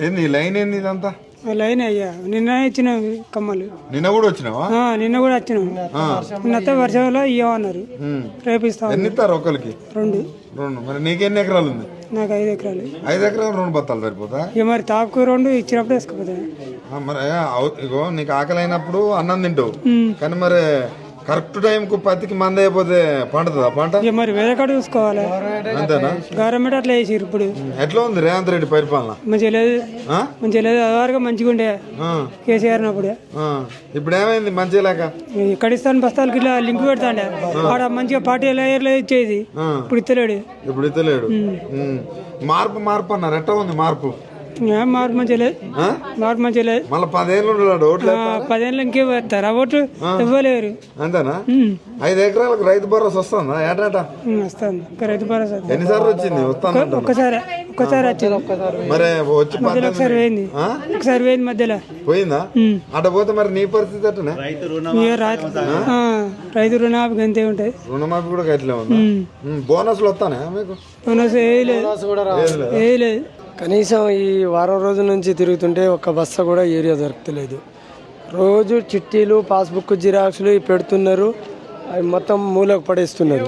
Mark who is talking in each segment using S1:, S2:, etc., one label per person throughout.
S1: ఏంది లైన్ ఏంది ఇదంతా?
S2: లైన్ అయ్యా నిన్న ఇచ్చిన కమ్మలు.
S1: నిన్న కూడా వచ్చినావా?
S2: నిన్న కూడా వచ్చినాం. నిన్నతో వర్షంలో ఇవ్వమన్నారు, రేపు ఇస్తాం.
S1: ఎన్ని ఇస్తారు ఒకరికి?
S2: 2.
S1: మరి నీకెన్ని ఎకరాలు ఉంది?
S2: నాకు 5 ఎకరాలు.
S1: 5 ఎకరాలు 2 బత్తాలు సరిపోతా?
S2: మరి తాకు 2 ఇచ్చినప్పుడు వేసుకోపోతా.
S1: మరి ఇగో నీకు ఆకలి అయినప్పుడు అన్నం తింటావు, కానీ మరి కరెక్ట్ టైం కు పత్తికి మంద అయిపోతే పండుతుందా పంట?
S2: మరి వేరే కాడ చూసుకోవాలి.
S1: అంతేనా?
S2: గవర్నమెంట్ అట్లా వేసిరు. ఇప్పుడు
S1: ఎట్లా ఉంది రేవంత్ రెడ్డి పరిపాలన?
S2: మంచిగా లేదు, మంచిగా లేదు. అదివరకు మంచిగా ఉండే కేసీఆర్ అప్పుడే.
S1: ఇప్పుడు ఏమైంది మంచిగా లేక?
S2: కడిస్తాను బస్తాలకి ఇట్లా లింక్ పెడతాండే, ఆడ మంచిగా పార్టీ లేయర్లో ఇచ్చేది. ఇప్పుడు ఇస్తలేడు.
S1: మార్పు అన్నారు, ఎట్లా ఉంది మార్పు?
S2: మార్పు మంచిగా లేదు, మార్పు మంచిగా లేదు.
S1: మళ్ళీ 10 ఏళ్ళు
S2: 10 ఏళ్ళు ఇంకే పెడతారు, ఓట్లు ఇవ్వలేరు.
S1: అంతేనా? 5 ఎకరాలకు రైతు భరోసా వస్తుందా? ఏటా
S2: వస్తుంది రైతు భరోసా.
S1: ఎన్నిసార్లు వచ్చింది?
S2: ఒక్కసారి వచ్చింది.
S1: మరి వచ్చి
S2: ఒకసారి పోయింది మధ్యలో
S1: పోయిందా? అట పోతే మరి నీ పరిస్థితి అట్టనే?
S2: రైతు రుణమాఫీ అంతే ఉంటాయి.
S1: రుణమాఫీ కూడా గట్లే ఉంది. బోనస్లు వస్తానే మీకు?
S2: బోనస్ వేయలేదు.
S3: కనీసం ఈ వారం రోజుల నుంచి తిరుగుతుంటే ఒక్క బస్సు కూడా ఏరియా దొరకలేదు. రోజు చిట్టీలు, పాస్బుక్ జిరాక్స్లు పెడుతున్నారు, అవి మొత్తం మూలకు పడేస్తున్నారు.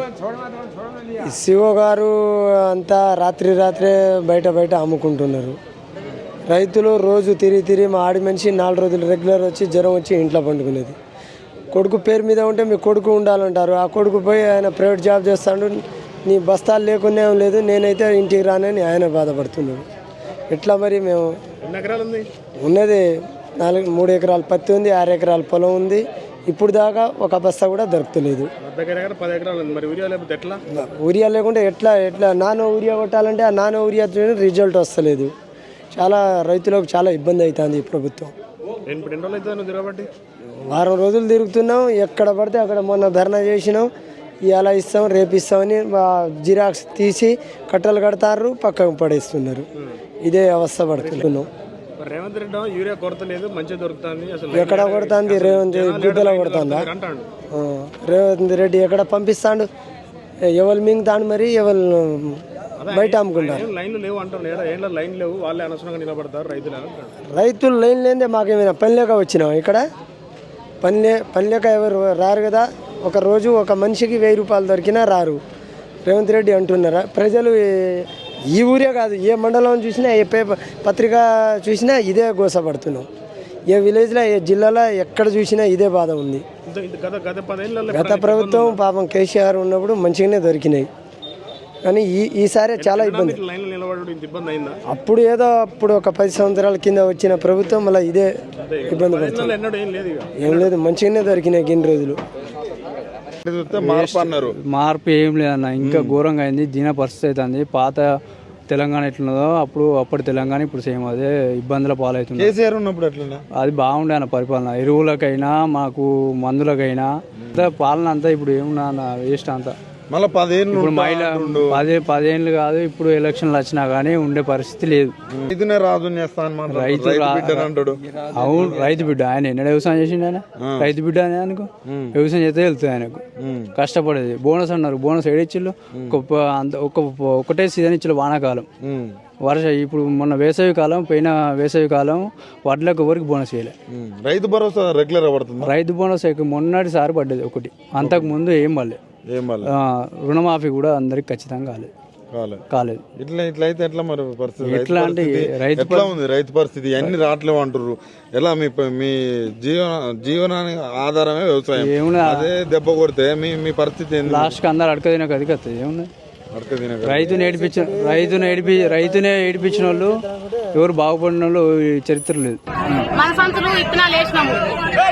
S3: సిఓ గారు అంతా రాత్రే బయట అమ్ముకుంటున్నారు. రైతులు రోజు తిరిగి మా ఆడి మనిషి 4 రోజులు రెగ్యులర్ వచ్చి జ్వరం వచ్చి ఇంట్లో పండుకునేది. కొడుకు పేరు మీద ఉంటే మీ కొడుకు ఉండాలంటారు. ఆ కొడుకు పోయి ఆయన ప్రైవేట్ జాబ్ చేస్తాడు, నీ బస్తాలు లేకునే లేదు, నేనైతే ఇంటికి రానని ఆయన బాధపడుతున్నాడు. ఎట్లా మరి? మేము ఉన్నది 3 ఎకరాలు పత్తి ఉంది, 6 ఎకరాల పొలం ఉంది. ఇప్పుడు దాకా ఒక బస్తా కూడా దొరకలేదు. ఊరియా లేకుంటే ఎట్లా నానో ఊరియా కొట్టాలంటే ఆ నానో ఊరియా రిజల్ట్ వస్తలేదు. చాలా రైతులకు చాలా ఇబ్బంది అవుతుంది ఈ ప్రభుత్వం. వారం రోజులు తిరుగుతున్నాం, ఎక్కడ పడితే అక్కడ. మొన్న ధర్నా చేసినాం, ఇవాళ ఇస్తాం రేపు ఇస్తామని జిరాక్స్ తీసి కట్టలు కడతారు, పక్కకు పడేస్తున్నారు. ఇదే అవస్థ పడుతున్నాం. ఎక్కడ కొడుతుంది? రేవంత్ గుద్దలో కొడుతుందా? రేవంత్ రెడ్డి ఎక్కడ పంపిస్తాడు? ఎవరు మింగుతాడు మరి, ఎవరు బయట అమ్ముకుంటారు? రైతులు లైన్ లేదే మాకేమైనా పని లేక వచ్చినాం ఇక్కడ? పని లేక ఎవరు రారు కదా. ఒక రోజు ఒక మనిషికి 1000 రూపాయలు దొరికినా రారు. రేవంత్ రెడ్డి అంటున్నారా? ప్రజలు ఈ ఊరే కాదు, ఏ మండలం చూసినా, ఏ పత్రిక చూసినా ఇదే గోసపడుతున్నాం. ఏ విలేజ్లో, ఏ జిల్లాలో ఎక్కడ చూసినా ఇదే బాధ ఉంది. గత ప్రభుత్వం పాపం కేసీఆర్ ఉన్నప్పుడు మంచిగానే దొరికినాయి, కానీ ఈసారి చాలా ఇబ్బంది. అప్పుడు ఒక 10 సంవత్సరాల కింద వచ్చిన ప్రభుత్వం మళ్ళీ ఇదే ఇబ్బంది పడుతుంది. ఏం లేదు, మంచిగానే దొరికినాయి గిన్ని రోజులు.
S4: మార్పు ఏం లేదన్న, ఇంకా ఘోరంగా అయింది. దీన పరిస్థితి అవుతుంది. పాత తెలంగాణ ఎట్లున్నదో అప్పటి తెలంగాణ ఇప్పుడు సేమ్ అదే ఇబ్బందుల పాలవుతుంది.
S1: కేసీఆర్ ఉన్నప్పుడు ఎట్లా?
S4: అది బాగుండే అన్న పరిపాలన, ఎరువులకైనా మాకు మందులకైనా పాలన అంతా. ఇప్పుడు ఏమున్నా వేస్ట్ అంతా.
S1: మళ్ళీ 10 ఏళ్ళు
S4: ఇప్పుడు 10 ఏళ్ళు కాదు, ఇప్పుడు ఎలక్షన్లు వచ్చినా కానీ ఉండే పరిస్థితి లేదు. అవును, రైతు బిడ్డ. ఆయన ఎన్నడ వ్యవసాయం చేసిండు? ఆయన రైతు బిడ్డ అని అనుకో, వ్యవసాయం చేస్తే వెళ్తుంది ఆయనకు. కష్టపడేది. బోనస్ అన్నారు, బోనస్ ఏడిచ్చిళ్ళు. ఒకటే సీజన్ ఇచ్చిళ్ళు, వానాకాలం, ఇప్పుడు మొన్న వేసవి కాలం, పోయిన వేసవి కాలం వడ్లకు ఎవరికి బోనస్ చేయలే.
S1: రైతు భరోసా రెగ్యులర్ పడుతుంది.
S4: రైతు బోనస్ మొన్నటిసారి పడ్డది ఒకటి, అంతకు ముందు ఏం పడలే. రుణమాఫీ కూడా అందరికి ఖచ్చితంగా కాలేదు.
S1: ఇట్లయితే ఎట్లా మరి పరిస్థితి?
S4: ఎట్లా అంటే
S1: ఎట్లా ఉంది రైతు పరిస్థితి? అన్ని రావట్లేవు అంటారు. ఎలా మీ జీవనానికి ఆధారమే వ్యవసాయం. ఏమున్నా అదే దెబ్బ కొడితే మీ పరిస్థితి
S4: లాస్ట్ కి అందరు అడక తినక అది కత్తది. ఏమున్నా రైతునే ఏడిపించిన వాళ్ళు ఎవరు బాగుపడిన వాళ్ళు చరిత్ర లేదు.
S5: మన సంతులు ఇత్తనాలు వేసినాము,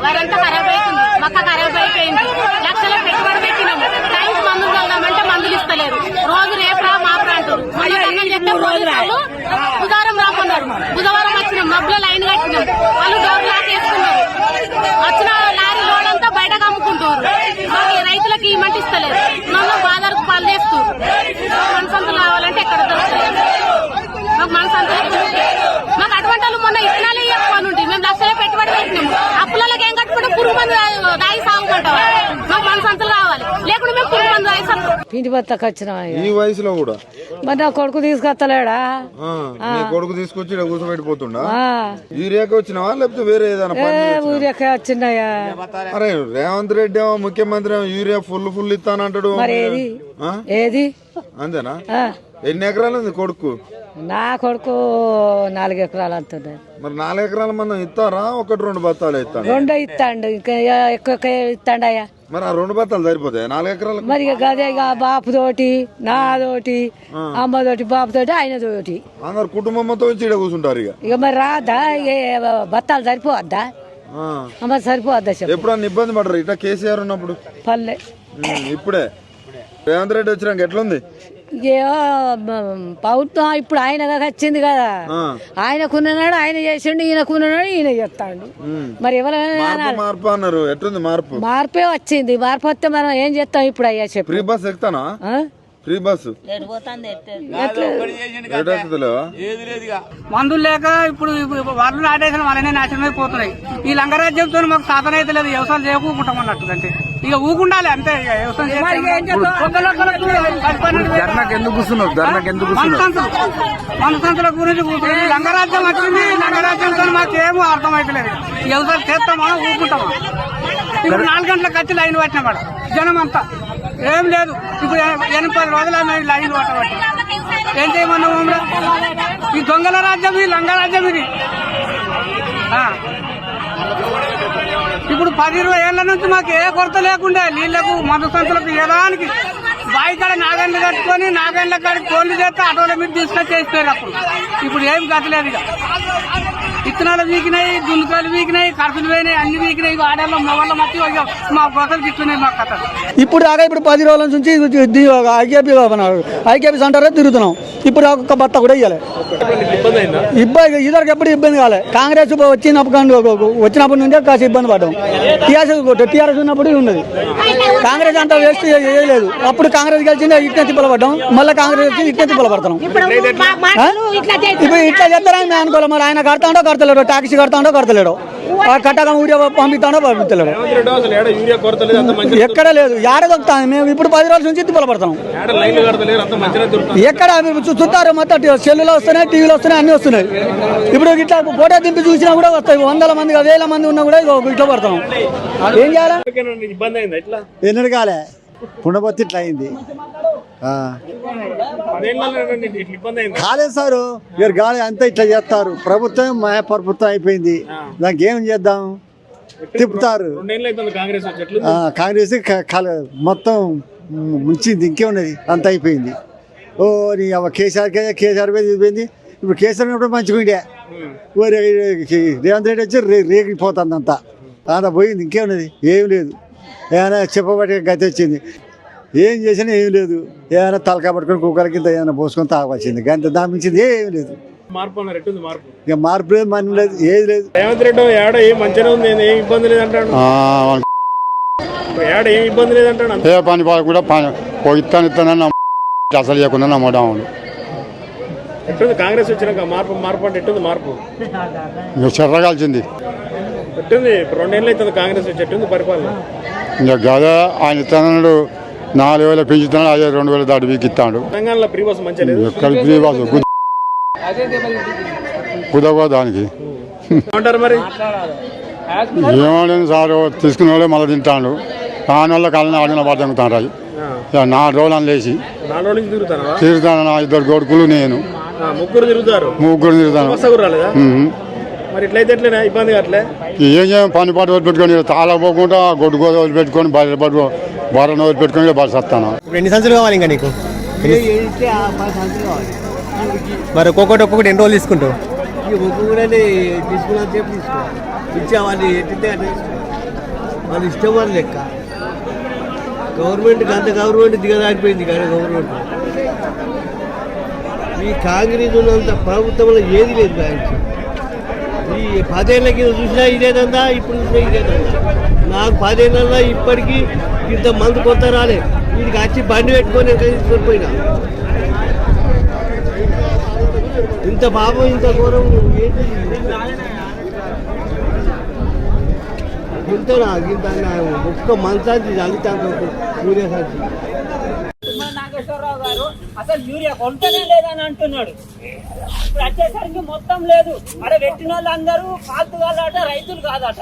S5: వారంతా ఖరాబ్ అవుతుంది, మొక్క ఖరాబ్ అయిపోయింది. లక్షల పెట్టుబడి పెట్టినాము, టైంకి మందులు వెళ్దామంటే మందులు ఇస్తలేరు. రోజు రేపురా మాపురా అంటారు. బుధవారం రాకున్నారు, బుధవారం వచ్చినాం, మబ్బులో లైన్ కట్టినాం, వాళ్ళు డోర్ లాక్ వేసుకున్నారు. వచ్చిన లారీ లోడ్ అంతా బయటకు అమ్ముకుంటారు. రైతులకి ఈ మంట ఇస్తలేరు, నన్ను బాధలకు పాలు చేస్తారు. మన సంతులు కావాలంటే ఎక్కడ దొరుకుతాయి? మాకు మన సంతులు, మాకు అటువంటి మొన్న ఇత్తనాలు ఇవ్వనుండి మేము లక్షలే పెట్టుబడి పెట్టినాము. అప్పులకి ఏం కట్టుకుంటే పురుగు మందు దాగి సాగుకుంటాం. మాకు మన సంతులు కావాలి, లేకుండా మేము పురుగు మందు దాగి
S6: ఇంటి బత్తకు వచ్చిన
S1: ఈ వయసులో కూడా
S6: మరి నా కొడుకు తీసుకొస్తలేడా
S1: నీ కొడుకు తీసుకొచ్చి ఇక్కడ కూర్చోబెట్టిపోతుండా యూరియాకి వచ్చినావా లేకపోతే వేరే ఏదైనా పని
S6: ఊరికే వచ్చిందయ్యా
S1: అరే రేవంత్ రెడ్డి ఏమో ముఖ్యమంత్రి ఏమో యూరియా ఫుల్ ఇస్తానంటాడు
S6: ఏది
S1: అంతేనా ఎన్ని ఎకరాలు ఉంది కొడుకు
S6: నా కొడుకు 4 ఎకరాలు అంటున్నది
S1: మరి 4 ఎకరాల మందం ఇస్తారా 1-2 బత్తాలు ఇస్తాను
S6: 2 ఇస్తాండు ఇంకా ఎక్కువ ఇస్తాండయ్యా
S1: మరి ఆ 2 బత్తాలు సరిపోతాయి 4 ఎకరాలు
S6: మరి ఇక గదే ఇక బాపుతోటి నాదోటి అమ్మతోటి బాపుతోటి ఆయనతోటి
S1: అందరు కుటుంబంతో వచ్చి ఇక్కడ కూర్చుంటారు
S6: ఇక మరి రాదా ఇక బత్తాలు సరిపోవద్దా మరి సరిపోవద్దా చెప్పు
S1: ఎప్పుడన్నా ఇబ్బంది పడరు ఇట్లా కేసీఆర్ ఉన్నప్పుడు
S6: పల్లె
S1: ఇప్పుడే రేవంత్ రెడ్డి వచ్చినాక ఎట్లుంది
S6: ప్రభుత్వం ఇప్పుడు ఆయన వచ్చింది కదా ఆయనకున్నాడు ఆయన చేసిండు ఈయనకున్నాడు ఈయన చేస్తాడు మరి ఎవరైనా
S1: మార్పు అన్నారు ఎట్లుంది
S6: మార్పే వచ్చింది మార్పు వస్తే మనం ఏం చేస్తాం ఇప్పుడు అయ్యా చెప్పి
S1: ఫ్రీ బస్ ఎక్కుతానా ఫ్రీ బస్సు
S2: మందులు లేక ఇప్పుడు వాళ్ళు నాటేసిన వాళ్ళనే నాశనం అయిపోతున్నాయి ఈ లంగరాజ్యంతో మాకు సాధన అయితే లేదు వ్యవసాయం చేయకుంటాం అన్నట్టు అంటే ఇక ఊకుండాలి అంతే ఇక మనసంతుల గురించి కూర్చుని లంగరాజ్యం వచ్చింది లంగరాజ్యంతో మాకేమో అర్థమైతలేదు వ్యవసాయం చేస్తామా ఊకుంటామా ఇప్పుడు 4 గంటలకు వచ్చి లైన్ పట్టిన పడ జనం అంతా ఏం లేదు ఇప్పుడు 80 రోజులు లైన్ పట్టబట్టి ఏం చేయమన్నా ఈ దొంగల రాజ్యం ఈ లంగ రాజ్యం ఇది ఇప్పుడు 10-20 ఏళ్ల నుంచి మాకు ఏ కొరత లేకుండా నీళ్లకు మందు సంచులకు ఏదానికి బావి కాడ నాగండ్లు కట్టుకొని నాగండ్ల కాడికి కోళ్ళు చేస్తే ఆటోల మీద తీసుకొచ్చి చేస్తారు అప్పుడు ఇప్పుడు ఏం గతలేదు ఇక విత్తనాలు వీకినాయి దున్నుకాయలు వీకినాయి ఖర్చులు పోయినాయి అన్ని వీకినాయి ఆడల్లో మొగళ్ళ మట్టి మా గొసలు తిట్టున్నాయి మా కథ
S7: ఇప్పుడు దాకా ఇప్పుడు 10 రోజుల నుంచి ఐకేపీ సెంటర్ తిరుగుతున్నాం ఇప్పుడు ఒక్క బత్త కూడా ఇవ్వాలి ఇబ్బంది ఇద్దరికి ఎప్పుడు ఇబ్బంది కాలే కాంగ్రెస్ వచ్చినప్పటి నుంచే కాస్త ఇబ్బంది పడ్డాం టీఆర్ఎస్ ఉన్నప్పుడు ఉన్నది కాంగ్రెస్ అంతా వేస్ట్ చేయలేదు అప్పుడు కాంగ్రెస్ గెలిచింది ఇట్లా తిప్పలు పడ్డాం మళ్ళీ కాంగ్రెస్ వచ్చి ఇట్లా తిప్పలు పడుతున్నాం ఇప్పుడు ఇట్లా చెప్తారని మేము అనుకోవాలి మరి ఆయన కడతాడో కడతలేడు టాక్సీ కడతాడో కడతలేడు కట్టగా ఊరియా పంపిస్తాడో పంపించలేడు ఎక్కడ లేదు ఏడ దొక్కుతాం మేము ఇప్పుడు 10 రోజుల నుంచి తిప్పలు పడతాం ఎక్కడ చూస్తారు మొత్తం సెల్లులో వస్తున్నాయి టీవీలో వస్తున్నాయి అన్ని వస్తున్నాయి ఇప్పుడు ఇట్లా ఫోటో దింపి చూసినా కూడా వస్తాయి 100 మంది 1000 మంది ఉన్నా కూడా ఇట్లా పడతాం ఏం చేయాలి
S8: ఎన్నడు కాలే పుండబత్తి ఇట్లా అయింది కాలేదు సారు మీరు గాలి అంతా ఇట్లా చేస్తారు ప్రభుత్వం మాయా ప్రభుత్వం అయిపోయింది దానికి ఏం చేద్దాం తిప్పుతారు కాంగ్రెస్ మొత్తం ముంచింది ఇంకేమున్నది అంత అయిపోయింది ఓ నీ కేసీఆర్ మీద అయిపోయింది ఇప్పుడు కేసీఆర్ ఉన్నప్పుడు మంచిగా ఉండే రేవంత్ రెడ్డి వచ్చి రేగిపోతుంది అంతా అంతా పోయింది ఇంకేమున్నది ఏం లేదు ఏమైనా చెప్పబట్టి గతి వచ్చింది ఏం చేసినా ఏం లేదు ఏమైనా తలకా పట్టుకొని కుక్కల కింద ఏమైనా పోసుకొని తాగవచ్చింది గంత దామించింది ఏం లేదు ఇక మార్పు లేదు మనం లేదు ఏది లేదు
S9: రేవంత్ రెడ్డి ఏడ ఏం మంచిగా ఉంది ఏం ఇబ్బంది లేదంటాడు ఏడ ఏం ఇబ్బంది లేదంటాడు
S10: ఏ పని కూడా ఇస్తానని అసలు చేయకుండా నమ్మడం
S9: ఎట్టుంది కాంగ్రెస్ వచ్చినాక మార్పు అంటే ఎట్టుంది మార్పు
S10: చెర్రగాల్చింది
S9: ఎట్టుంది 2 ఏళ్ళు అవుతుంది కాంగ్రెస్ వచ్చి ఎట్టుంది పరిపాలన
S10: ఇంకా గదా ఆయన ఇస్తాడు 4,000 పెంచుతున్నాడు అదే 2,000 దాటి వీక్ ఇస్తాడు
S9: తెలంగాణలో ఫ్రీ బస్ మంచిగా లేదు
S10: ఎక్కడ ఫ్రీ బస్ కుదవా దానికి
S9: ఏమంటారు మరి
S10: ఏమో సార్ తీసుకునే వాళ్ళే మళ్ళీ తింటాడు కాని వాళ్ళ కాలని ఆడిన వాడు తగ్గుతాడు అది 4 రోజులు అని లేచి
S9: 4 రోజుల నుంచి
S10: తిరుగుతాను నా 2 కొడుకులు నేను
S9: ముగ్గురు తిరుగుతాను మరి ఇట్లయితే ఎట్లనే ఇబ్బంది అట్లే
S10: ఏం చేయం పని పాటు వదిలిపెట్టుకొని తాళపోకుండా గొడ్డు గోద వదిలిపెట్టుకొని బారను వదిలిపెట్టుకొని బస్ వస్తాను
S8: ఎన్ని సంచులు కావాలి ఇంకా నీకు మరి ఒక్కొక్కటి ఎన్ని రోజులు తీసుకుంటావు
S3: తీసుకున్నా చెప్పు తీసుకో ఇచ్చామని ఎట్టితే వాళ్ళు ఇష్టం వాళ్ళు లెక్క గవర్నమెంట్కి అంత గవర్నమెంట్ దిగదాడిపోయింది కానీ గవర్నమెంట్ ఈ కాంగ్రెస్ ఉన్నంత ప్రభుత్వంలో ఏది లేదు బ్యాంక్ ఈ 10 ఏళ్ళ కింద చూసినా ఇదేదంతా ఇప్పుడు చూసినా ఇదేదంతా నాకు 10 ఏళ్ళలో ఇప్పటికీ ఇంత మంది కొత్త రాలే వీడికి వచ్చి బండి పెట్టుకొని తీసుకొని పోయినా ఇంత పాపం ఇంత ఘోరం ఏంటి ఇంత ఒక్క మంచాన్ని అల్లితాను సూర్యసాచి
S11: అసలు యూరియా కొలతనే లేదని అంటున్నాడు. ఇప్పుడు వచ్చేసరికి మొత్తం లేదు. అక్కడ పెట్టిన వాళ్ళందరూ పాల్తు వాళ్ళట, రైతులు కాదట.